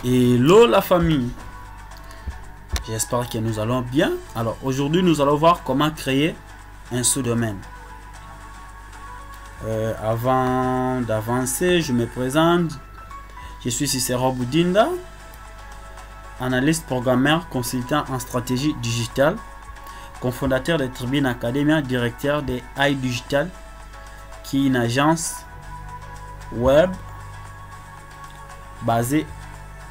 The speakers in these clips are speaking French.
Hello la famille, j'espère que nous allons bien. Alors aujourd'hui nous allons voir comment créer un sous-domaine. Avant d'avancer, je me présente. Je suis Cicero Boudinda, analyste programmeur, consultant en stratégie digitale, cofondateur de Tribune Academia, directeur de iDigital, qui est une agence web basée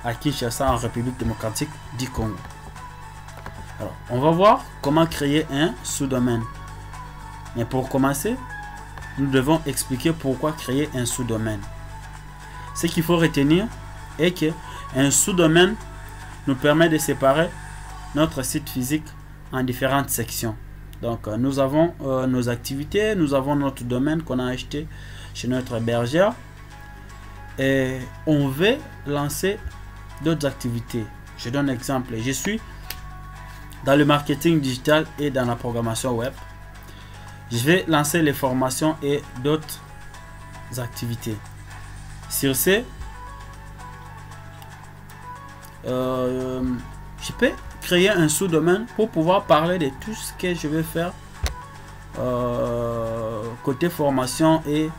à Kinshasa en République démocratique du Congo. Alors, on va voir comment créer un sous-domaine. Mais pour commencer, nous devons expliquer pourquoi créer un sous-domaine. Ce qu'il faut retenir est que un sous-domaine nous permet de séparer notre site physique en différentes sections. Donc, nous avons nos activités, nous avons notre domaine qu'on a acheté chez notre hébergeur et on veut lancer d'autres activités. Je donne un exemple. Je suis dans le marketing digital et dans la programmation web. Je vais lancer les formations et d'autres activités. Sur ce, je peux créer un sous-domaine pour pouvoir parler de tout ce que je vais faire côté formation et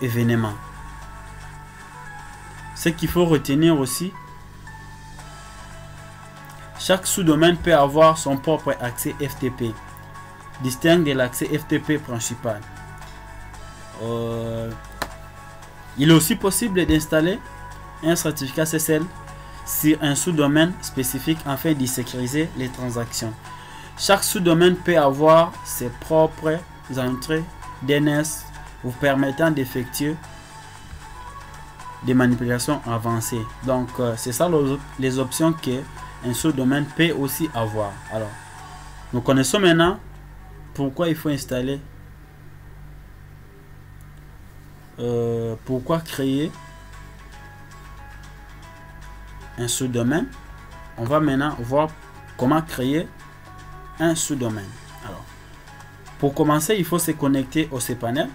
événements. Ce qu'il faut retenir aussi, chaque sous-domaine peut avoir son propre accès FTP, distinct de l'accès FTP principal. Il est aussi possible d'installer un certificat SSL sur un sous-domaine spécifique afin de sécuriser les transactions. Chaque sous-domaine peut avoir ses propres entrées DNS vous permettant d'effectuer des manipulations avancées. Donc, c'est ça les options que un sous-domaine peut aussi avoir. Alors, nous connaissons maintenant pourquoi il faut installer, pourquoi créer un sous-domaine. On va maintenant voir comment créer un sous-domaine. Alors, pour commencer, il faut se connecter au cPanel.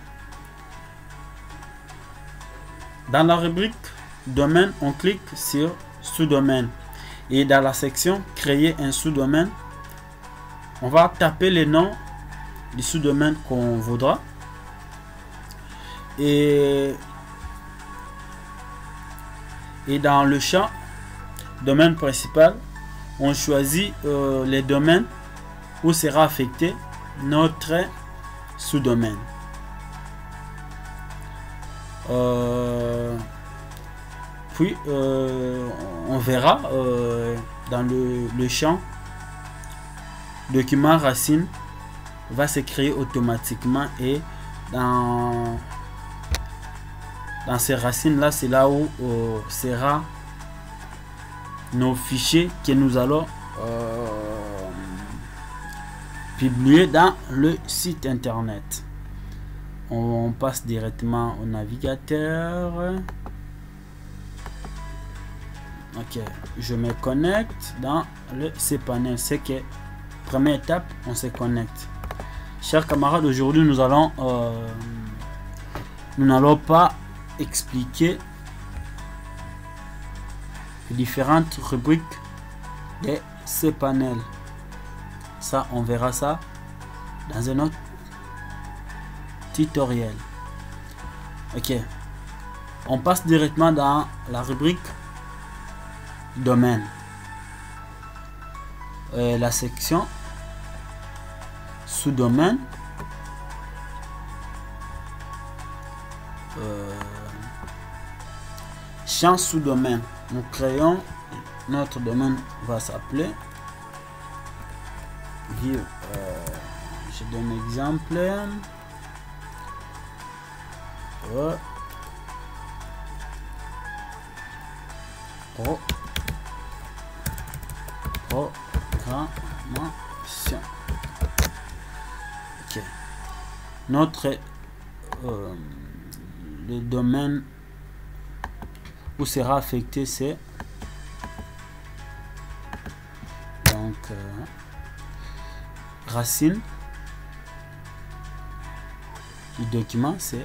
Dans la rubrique domaine, on clique sur sous-domaine. Et dans la section créer un sous-domaine, on va taper le nom du sous-domaine qu'on voudra. Et dans le champ domaine principal, on choisit les domaines où sera affecté notre sous-domaine. Puis on verra dans le champ document racine va se créer automatiquement, et dans ces racines là, c'est là où sera nos fichiers que nous allons publier dans le site internet. On passe directement au navigateur. Ok, je me connecte dans le cPanel. C'est que première étape, on se connecte. Chers camarades, aujourd'hui nous n'allons pas expliquer les différentes rubriques de cPanel. Ça, on verra ça dans un autre tutoriel. Ok, on passe directement dans la rubrique domaine, la section sous-domaine, champ sous-domaine. Nous créons notre domaine, va s'appeler view. Je donne un exemple. Programmation. Ok. Notre le domaine où sera affecté, c'est donc racine du document, c'est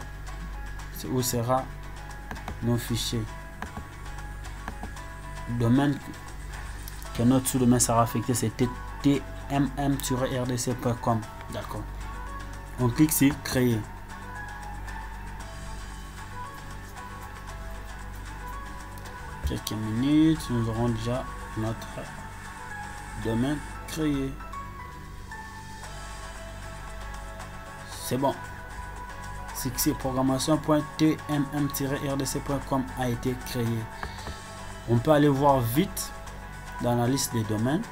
où sera nos fichiers. domaine que notre sous-domaine sera affecté, c'est tmm-rdc.com. D'accord. On clique sur créer. Quelques minutes, nous aurons déjà notre domaine créé. C'est bon. Succès, programmation.tmm-rdc.com a été créé. On peut aller voir vite dans la liste des domaines.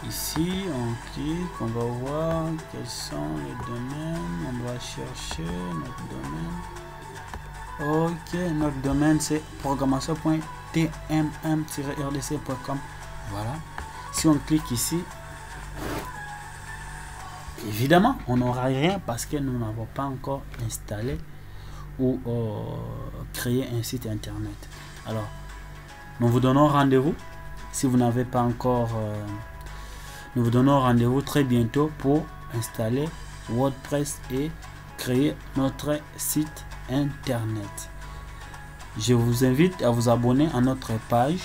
Ici, on clique, on va voir quels sont les domaines. On va chercher notre domaine. Ok, notre domaine c'est programmation.tmm-rdc.com. Voilà. Si on clique ici, évidemment, on n'aura rien parce que nous n'avons pas encore installé ou créé un site internet. Alors, nous vous donnons rendez-vous si vous n'avez pas encore. Nous vous donnons rendez-vous très bientôt pour installer WordPress et créer notre site internet. Je vous invite à vous abonner à notre page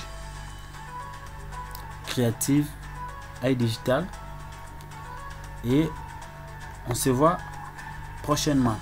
Creative iDigital et on se voit prochainement.